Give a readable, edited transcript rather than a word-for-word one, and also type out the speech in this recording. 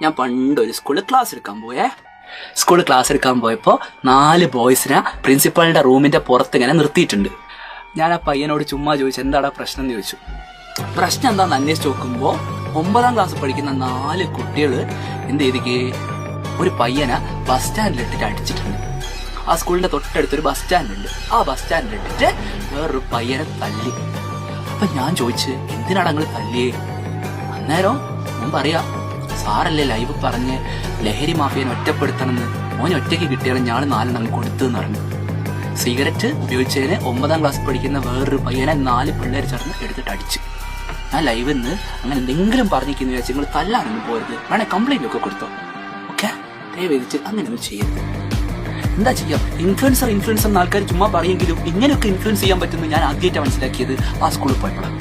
ഞാൻ പണ്ടൊരു സ്കൂളിൽ ക്ലാസ് എടുക്കാൻ പോയേ. സ്കൂളിൽ ക്ലാസ് എടുക്കാൻ പോയപ്പോൾ 4 ബോയ്സിനെ പ്രിൻസിപ്പളിന്റെ റൂമിന്റെ പുറത്ത് ഇങ്ങനെ നിർത്തിയിട്ടുണ്ട്. ഞാൻ ആ പയ്യനോട് ചുമ്മാ ചോദിച്ചു എന്താടാ പ്രശ്നം എന്ന് ചോദിച്ചു. പ്രശ്നം എന്താണെന്ന് അന്വേഷിച്ച് നോക്കുമ്പോൾ 9ാം ക്ലാസ് പഠിക്കുന്ന 4 കുട്ടികൾ എന്ത് ചെയ്തിക്ക് ഒരു പയ്യനെ ബസ് സ്റ്റാൻഡിലിട്ടിട്ട് അടിച്ചിട്ടുണ്ട്. ആ സ്കൂളിന്റെ തൊട്ടടുത്തൊരു ബസ് സ്റ്റാൻഡുണ്ട്. ആ ബസ് സ്റ്റാൻഡിലിട്ടിട്ട് വേറൊരു പയ്യനെ തല്ലി. അപ്പൊ ഞാൻ ചോദിച്ചു എന്തിനാണ് നിങ്ങൾ തല്ലിയേ? അന്നേരം ഞാൻ പറയാ സാറല്ലേ ലൈവ് പറഞ്ഞ് ലഹരി മാഫിയനെ ഒറ്റപ്പെടുത്തണമെന്ന്. മോനെ ഒറ്റയ്ക്ക് കിട്ടിയാൽ ഞാൻ 4 കൊടുത്തെന്ന് പറഞ്ഞു. സിഗരറ്റ് ഉപയോഗിച്ചതിന് 9ാം ക്ലാസ് പഠിക്കുന്ന വേറൊരു പയ്യനെ 4 പിള്ളേർ ചേർന്ന് എടുത്തിട്ട് അടിച്ചു. ഞാൻ ലൈവിൽ നിന്ന് അങ്ങനെ എന്തെങ്കിലും പറഞ്ഞിരിക്കുന്നു വിചാരിച്ചു നിങ്ങൾ തല്ലാനൊന്നും പോയത്, വേണേ കംപ്ലൈന്റ് ഒക്കെ കൊടുത്തോ. ഓക്കെ, ദയവേദിച്ച് അങ്ങനെയൊന്നും ചെയ്യരുത്. എന്താ ചെയ്യാം, ഇൻഫ്ലുവൻസർ എന്ന ആൾക്കാർ ചുമ്മാ പറയെങ്കിലും ഇങ്ങനെയൊക്കെ ഇൻഫ്ലുവൻസ് ചെയ്യാൻ പറ്റുമെന്ന് ഞാൻ ആദ്യമായിട്ടാണ് മനസ്സിലാക്കിയത് ആ സ്കൂളിൽ പോയപ്പോഴാണ്.